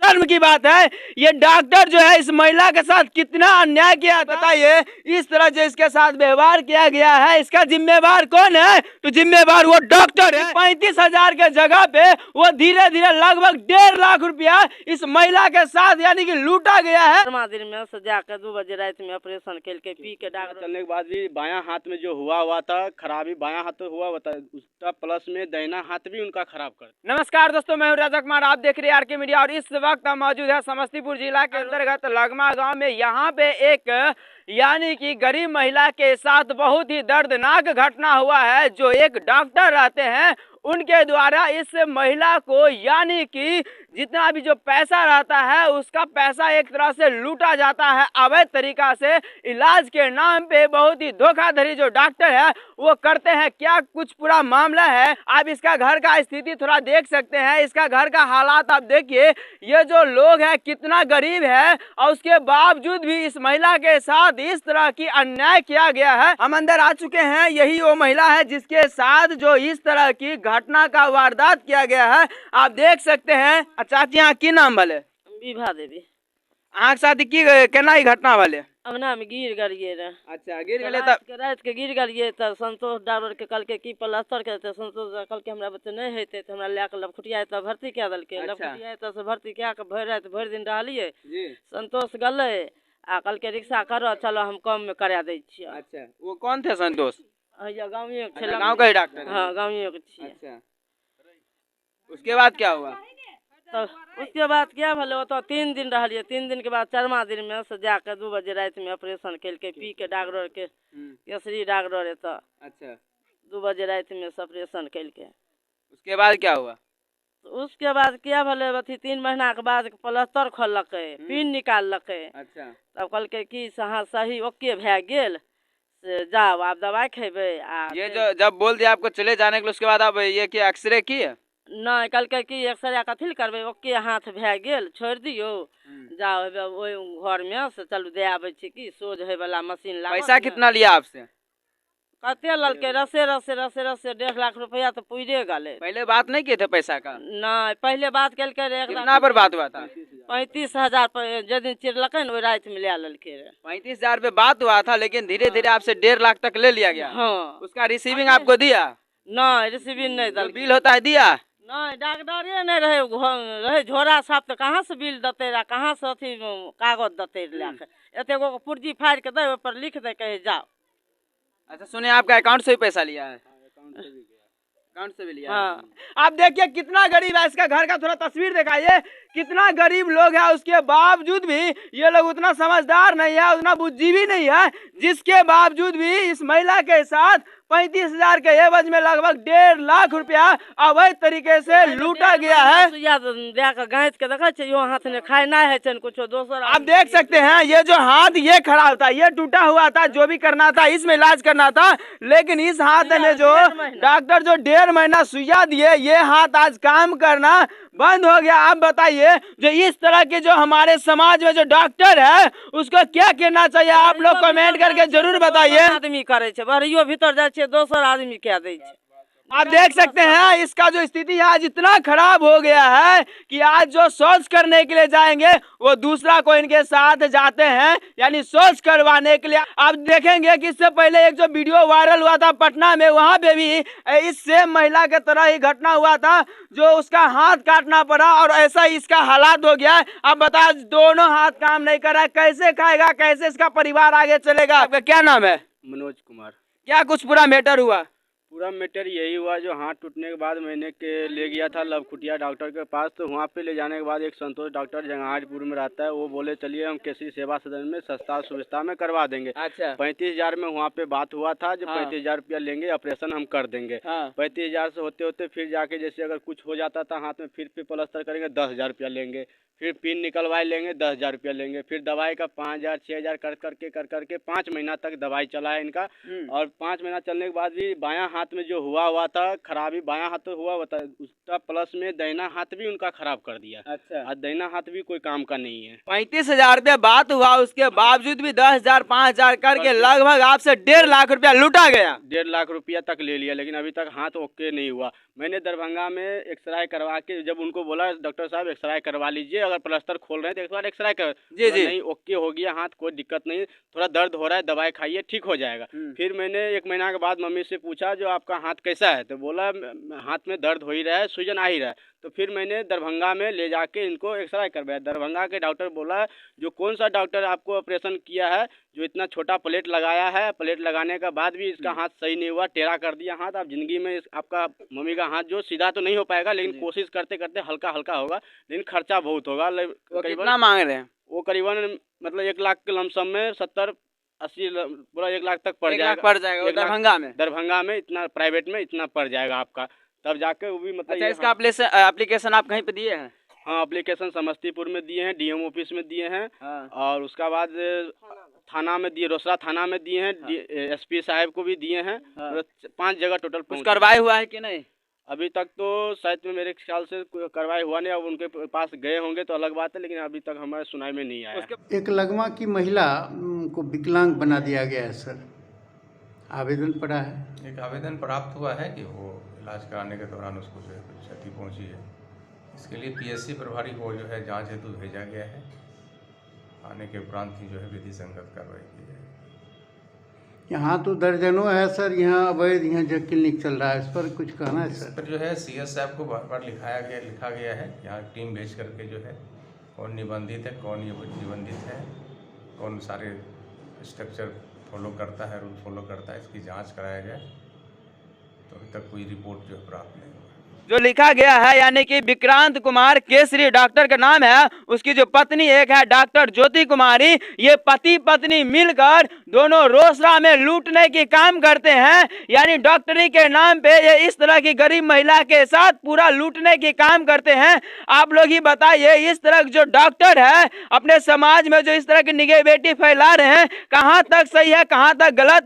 शर्म की बात है। ये डॉक्टर जो है इस महिला के साथ कितना अन्याय किया, बताइए। इस तरह जो इसके साथ व्यवहार किया गया है, इसका जिम्मेवार कौन है? तो जिम्मेवार वो डॉक्टर है। 35,000 के जगह पे वो धीरे धीरे लगभग 1.5 लाख रुपया इस महिला के साथ यानी कि लूटा गया है। दिन में सजा कर 2 बजे रात में ऑपरेशन के पी के डॉक्टर चलने के बाद भी बायां हाथ में जो हुआ था खराबी, बायां हाथ तो हुआ था उसका प्लस में दाहिना हाथ भी उनका खराब कर। नमस्कार दोस्तों, मैं हूं राजा कुमार, आप देख रहे हैं आरके मीडिया और इस वक्त हम मौजूद है समस्तीपुर जिला के अंतर्गत लगमा गांव में। यहाँ पे एक यानी कि गरीब महिला के साथ बहुत ही दर्दनाक घटना हुआ है। जो एक डॉक्टर रहते हैं उनके द्वारा इस महिला को यानी कि जितना भी जो पैसा रहता है उसका पैसा एक तरह से लूटा जाता है अवैध तरीका से। इलाज के नाम पे बहुत ही धोखाधड़ी जो डॉक्टर है वो करते हैं। क्या कुछ पूरा मामला है, आप इसका घर का स्थिति थोड़ा देख सकते हैं। इसका घर का हालात आप देखिए, ये जो लोग है कितना गरीब है और उसके बावजूद भी इस महिला के साथ इस तरह की अन्याय किया गया है। हम अंदर आ चुके हैं, यही वो महिला है जिसके साथ जो इस तरह की घटना का वारदात किया गया है। आप देख सकते हैं। चाची यहाँ की नाम वाले? विभा देवी। आँख शादी की केना ही घटना वाले? अंगना में गिर गलिए रे। अच्छा, गिर गए रात के गिर गलिए तो संतोष डॉक्टर के कल के की प्लास्टर करते, संतोष कल के हमरा बच्चे नहीं हेते तो हमरा लेके लखुटिया तो भर्ती क्या दल के लखुटिया तो से भर्ती क्या के भर रात भर दिन रहलिए जी। संतोष गले आ कल के रिक्शा करो चलो हम कम में करा दे छी। अच्छा, वो कौन थे संतोष? गाँव में गाँव का ही डॉक्टर? हाँ, गाँव में के। अच्छा, उसके बाद क्या हुआ? तो उसके बाद क्या भले वो तो 3 दिन रहिए। 3 दिन के बाद 4वां दिन में से जाकर 2 बजे रात में ऑपरेशन के पी के डॉक्टर के केसरी डॉक्टर है तो अच्छा 2 बजे रात में से ऑपरेशन के। उसके बाद क्या हुआ? तो उसके बाद क्या भले अथी 3 महीना के बाद प्लास्टर खोलक, पिन निकालक। अच्छा, तब कल के की सही ओके भै गेल से जाओ आप दवाई खेबे। ये जो जब बोल दिया आपको चले जाने के लिए, उसके बाद आप ये कि एक्सरे किए? नहीं, कल के की एक्सरे कथी करबे, ओके हाथ भै गेल छोड़ दियो जाओ ओइ घर में से चलू दे आबे छी कि सोझ है वाला मशीन ला। पैसा कितना लिया आपसे? कते ललके रसे 1.5 लाख रुपया तो पूरे गले। पहले बात नहीं किए थे पैसा का? नहीं, पहले बात कल के कितना पर बात हुआ था? 35,000 पर जिस दिन चिरलक वो रात में ले ललके। 35,000 पे बात हुआ था, लेकिन धीरे धीरे आपसे 1.5 लाख तक ले लिया गया। हाँ, उसका रिसीविंग आपको दिया? नहीं, रिसीविंग नहीं दल। बिल होता है दिया? नहीं, डॉक्टरे नहीं रहे झोरा साफ तो कहाँ से बिल देते रहा, कहाँ से अथी कागज देते लेके एते गो पुर्जी फाड़ के दे पर लिख दे कहे जाओ। अच्छा, सुने आपका अकाउंट से भी पैसा लिया है? अकाउंट से भी लिया। हाँ। आप देखिए कितना गरीब है, इसका घर का थोड़ा तस्वीर दिखाइए। कितना गरीब लोग है, उसके बावजूद भी ये लोग उतना समझदार नहीं है, उतना बुद्धिजीवी नहीं है, जिसके बावजूद भी इस महिला के साथ 35,000 के एवज में लगभग 1.5 लाख रुपया अवैध तरीके से लूटा गया है। हाथ में खाए ना है कुछ दोसर। आप देख सकते हैं ये जो हाथ ये खराब था, ये टूटा हुआ था, जो भी करना था इसमें इलाज करना था, लेकिन इस हाथ में जो डॉक्टर जो 1.5 महीना सुइया दिए, ये हाथ आज काम करना बंद हो गया। आप बताइए, जो इस तरह के जो हमारे समाज में जो डॉक्टर है उसको क्या कहना चाहिए? आप लोग कमेंट करके जरूर बताइए। आदमी करे बहरियो भीतर जाए दोसर आदमी क्या दे। आप देख सकते हैं इसका जो स्थिति है आज इतना खराब हो गया है कि आज जो शौच करने के लिए जाएंगे वो दूसरा को इनके साथ जाते हैं, यानी शौच करवाने के लिए। आप देखेंगे कि इससे पहले एक जो वीडियो वायरल हुआ था पटना में, वहां पे भी इस सेम महिला के तरह ही घटना हुआ था, जो उसका हाथ काटना पड़ा और ऐसा ही इसका हालात हो गया। अब बताओ, दोनों हाथ काम नहीं कर रहा है, कैसे खाएगा, कैसे इसका परिवार आगे चलेगा? आपका क्या नाम है? मनोज कुमार। क्या कुछ पूरा मैटर हुआ? पूरा मैटर यही हुआ, जो हाथ टूटने के बाद मैंने के ले गया था लवखुटिया डॉक्टर के पास, तो वहाँ पे ले जाने के बाद एक संतोष डॉक्टर जंगाजपुर में रहता है, वो बोले चलिए हम केसरी सेवा सदन में सस्ता सुविधा में करवा देंगे। अच्छा, 35,000 में वहाँ पे बात हुआ था, जो 35,000 रुपया लेंगे, ऑपरेशन हम कर देंगे। 35,000 से होते होते फिर जाके जैसे अगर कुछ हो जाता था हाथ में, फिर प्लास्टर करेंगे 10,000 रुपया लेंगे, फिर पिन निकलवाए लेंगे 10,000 रुपया लेंगे, फिर दवाई का 5,000 6,000 कर करके 5 महीना तक दवाई चला है इनका। और 5 महीना चलने के बाद भी बायां हाथ में जो हुआ था खराबी, बायां हाथ तो हुआ था उसका प्लस में दाहिना हाथ भी उनका खराब कर दिया। अच्छा, और दाहिना हाथ भी कोई काम का नहीं है। 35,000 रुपया बात हुआ, उसके बावजूद भी 10,000 5,000 करके लगभग आपसे 1.5 लाख रुपया लूटा गया। 1.5 लाख रुपया तक ले लिया, लेकिन अभी तक हाथ ओके नहीं हुआ। मैंने दरभंगा में एक्सरे करवा के जब उनको बोला डॉक्टर साहब एक्सरे करवा लीजिए अगर प्लास्टर खोल रहे हैं तो एक बार एक्सरे कर। जी जी नहीं ओके हो गया हाथ, कोई दिक्कत नहीं, थोड़ा दर्द हो रहा है, दवाई खाइए ठीक हो जाएगा। फिर मैंने 1 महीना के बाद मम्मी से पूछा जो आपका हाथ कैसा है, तो बोला हाथ में दर्द हो ही रहा है, सूजन आ ही रहा है। तो फिर मैंने दरभंगा में ले जाके इनको एक्सरे करवाया। दरभंगा के डॉक्टर बोला जो कौन सा डॉक्टर आपको ऑपरेशन किया है, जो इतना छोटा प्लेट लगाया है, प्लेट लगाने के बाद भी इसका हाथ सही नहीं हुआ, टेढ़ा कर दिया हाथ। आप जिंदगी में आपका मम्मी का हाथ जो सीधा तो नहीं हो पाएगा, लेकिन कोशिश करते करते हल्का हल्का होगा, लेकिन खर्चा बहुत होगा। कितना मांग रहे हैं? वो करीबन मतलब 1 लाख के लमसम में 70-80 पूरा 1 लाख तक पड़ 1 लाख जाएगा। पड़ जाएगा वो दरभंगा में? दरभंगा में इतना, प्राइवेट में इतना पड़ जाएगा आपका, तब जाके वो भी मतलब। अच्छा, इसका एप्लीकेशन आप कहीं पे दिए हैं? हाँ, एप्लीकेशन समस्तीपुर में दिए हैं, डीएम ऑफिस में दिए हैं। हाँ। और उसका बाद थाना में दिए, रोसड़ा थाना में दिए हैं। एसपी साहब को भी दिए हैं। हाँ। 5 जगह टोटल कुछ कार्रवाई हुआ है कि नहीं? अभी तक तो शायद में मेरे ख्याल से कोई कार्रवाई हुआ नहीं। अब उनके पास गए होंगे तो अलग बात है, लेकिन अभी तक हमारे सुनाई में नहीं आया। एक लगमा की महिला को विकलांग बना दिया गया है सर, आवेदन पड़ा है। एक आवेदन प्राप्त हुआ है कि वो इलाज कराने के दौरान उसको जो है कुछ क्षति पहुंची है। इसके लिए पीएससी प्रभारी को जो है जांच हेतु भेजा गया है। आने के उपरांत ही जो है विधि संगत कार्रवाई की जाएगी। यहाँ तो दर्जनों है सर, यहाँ अवैध यहाँ जो क्लिनिक चल रहा है, इस पर कुछ कहना है इस सर? पर जो है सीएस साहब को बार बार लिखा गया है। यहाँ टीम भेज करके जो है कौन निबंधित है, कौन निबंधित है, कौन सारे स्ट्रक्चर फॉलो करता है, रूल फॉलो करता है, इसकी जांच कराया जाए। तो अभी तक कोई रिपोर्ट जो है प्राप्त नहीं हुआ। जो लिखा गया है यानी कि विक्रांत कुमार केसरी डॉक्टर का नाम है, उसकी जो पत्नी एक है डॉक्टर ज्योति कुमारी, ये पति पत्नी मिलकर दोनों रोसड़ा में लूटने की काम करते हैं। यानी डॉक्टरी के नाम पे ये इस तरह की गरीब महिला के साथ पूरा लूटने की काम करते हैं। आप लोग ही बताइए, इस तरह जो डॉक्टर है अपने समाज में जो इस तरह की निगेटिविटी फैला रहे हैं, कहाँ तक सही है, कहाँ तक गलत?